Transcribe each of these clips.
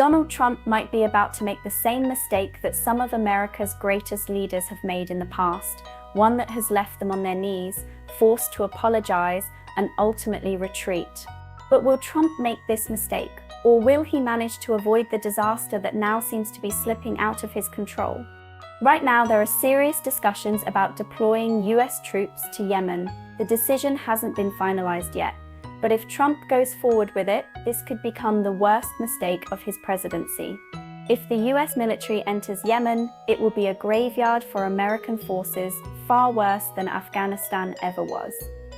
Donald Trump might be about to make the same mistake that some of America's greatest leaders have made in the past, one that has left them on their knees, forced to apologize, and ultimately retreat. But will Trump make this mistake? Or will he manage to avoid the disaster that now seems to be slipping out of his control? Right now, there are serious discussions about deploying US troops to Yemen. The decision hasn't been finalized yet, but if Trump goes forward with it, this could become the worst mistake of his presidency. If the US military enters Yemen, it will be a graveyard for American forces, far worse than Afghanistan ever was.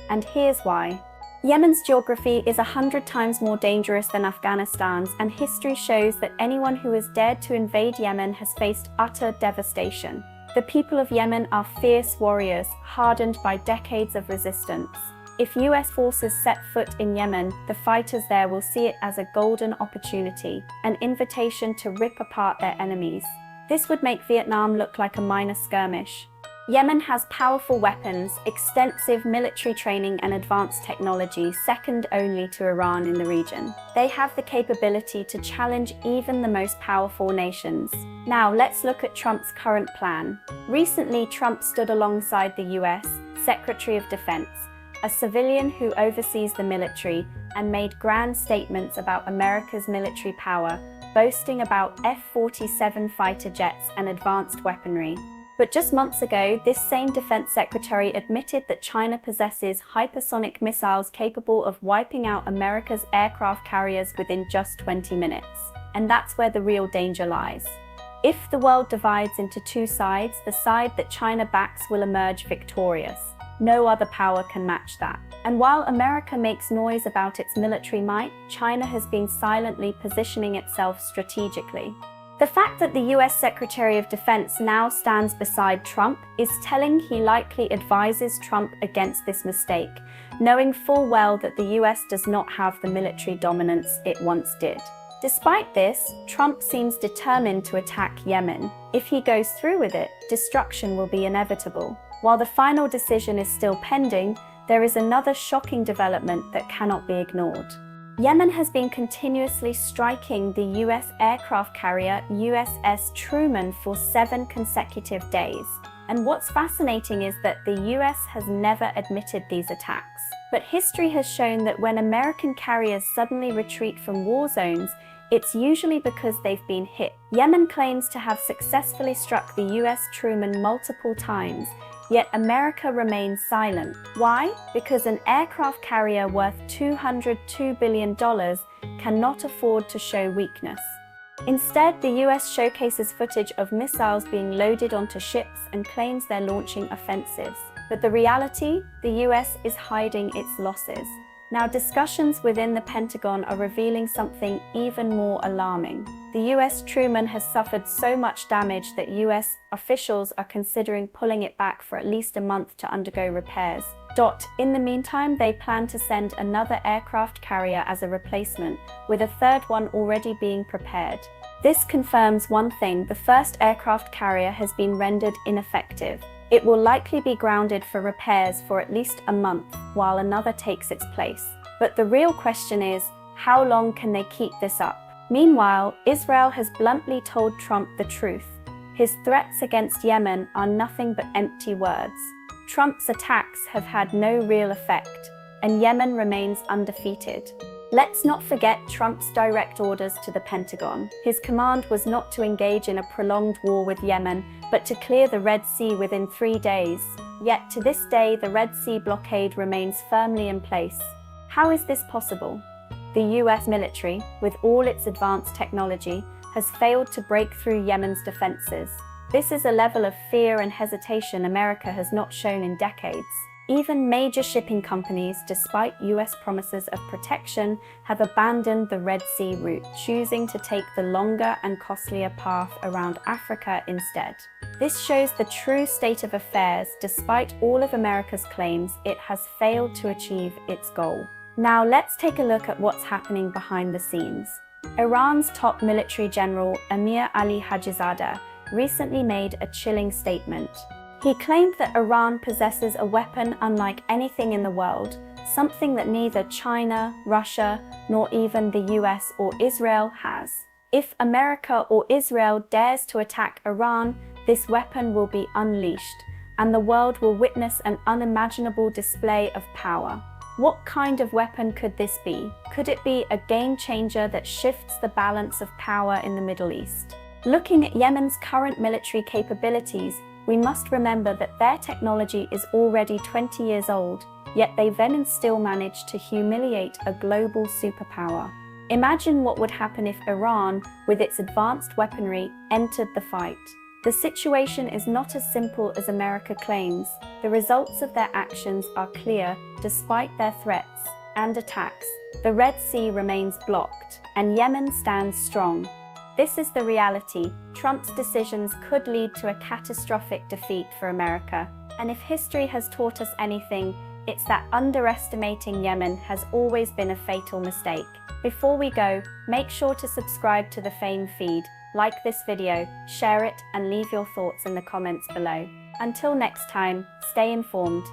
And here's why. Yemen's geography is 100 times more dangerous than Afghanistan's, and history shows that anyone who has dared to invade Yemen has faced utter devastation. The people of Yemen are fierce warriors, hardened by decades of resistance. If US forces set foot in Yemen, the fighters there will see it as a golden opportunity, an invitation to rip apart their enemies. This would make Vietnam look like a minor skirmish. Yemen has powerful weapons, extensive military training, and advanced technology second only to Iran in the region. They have the capability to challenge even the most powerful nations. Now let's look at Trump's current plan. Recently, Trump stood alongside the US Secretary of Defense, a civilian who oversees the military, and made grand statements about America's military power, boasting about F-47 fighter jets and advanced weaponry. But just months ago, this same defense secretary admitted that China possesses hypersonic missiles capable of wiping out America's aircraft carriers within just 20 minutes. And that's where the real danger lies. If the world divides into two sides, the side that China backs will emerge victorious. No other power can match that. And while America makes noise about its military might, China has been silently positioning itself strategically. The fact that the US Secretary of Defense now stands beside Trump is telling. He likely advises Trump against this mistake, knowing full well that the US does not have the military dominance it once did. Despite this, Trump seems determined to attack Yemen. If he goes through with it, destruction will be inevitable. While the final decision is still pending, there is another shocking development that cannot be ignored. Yemen has been continuously striking the US aircraft carrier USS Truman for 7 consecutive days. And what's fascinating is that the US has never admitted these attacks. But history has shown that when American carriers suddenly retreat from war zones, it's usually because they've been hit. Yemen claims to have successfully struck the US Truman multiple times, yet America remains silent. Why? Because an aircraft carrier worth $202 billion cannot afford to show weakness. Instead, the US showcases footage of missiles being loaded onto ships and claims they're launching offensives. But the reality? The US is hiding its losses. Now, discussions within the Pentagon are revealing something even more alarming. The US Truman has suffered so much damage that US officials are considering pulling it back for at least a month to undergo repairs. In the meantime, they plan to send another aircraft carrier as a replacement, with a third one already being prepared. This confirms one thing: the first aircraft carrier has been rendered ineffective. It will likely be grounded for repairs for at least a month, while another takes its place. But the real question is, how long can they keep this up? Meanwhile, Israel has bluntly told Trump the truth. His threats against Yemen are nothing but empty words. Trump's attacks have had no real effect, and Yemen remains undefeated. Let's not forget Trump's direct orders to the Pentagon. His command was not to engage in a prolonged war with Yemen, but to clear the Red Sea within 3 days. Yet to this day, the Red Sea blockade remains firmly in place. How is this possible? The US military, with all its advanced technology, has failed to break through Yemen's defenses. This is a level of fear and hesitation America has not shown in decades. Even major shipping companies, despite US promises of protection, have abandoned the Red Sea route, choosing to take the longer and costlier path around Africa instead. This shows the true state of affairs. Despite all of America's claims, it has failed to achieve its goal. Now let's take a look at what's happening behind the scenes. Iran's top military general, Amir Ali Hajizadeh, recently made a chilling statement. He claimed that Iran possesses a weapon unlike anything in the world, something that neither China, Russia, nor even the US or Israel has. If America or Israel dares to attack Iran, this weapon will be unleashed, and the world will witness an unimaginable display of power. What kind of weapon could this be? Could it be a game changer that shifts the balance of power in the Middle East? Looking at Yemen's current military capabilities, we must remember that their technology is already 20 years old, yet they then and still managed to humiliate a global superpower. Imagine what would happen if Iran, with its advanced weaponry, entered the fight. The situation is not as simple as America claims. The results of their actions are clear despite their threats and attacks. The Red Sea remains blocked, and Yemen stands strong. This is the reality. Trump's decisions could lead to a catastrophic defeat for America. And if history has taught us anything, it's that underestimating Yemen has always been a fatal mistake. Before we go, make sure to subscribe to the Fame feed, like this video, share it, and leave your thoughts in the comments below. Until next time, stay informed.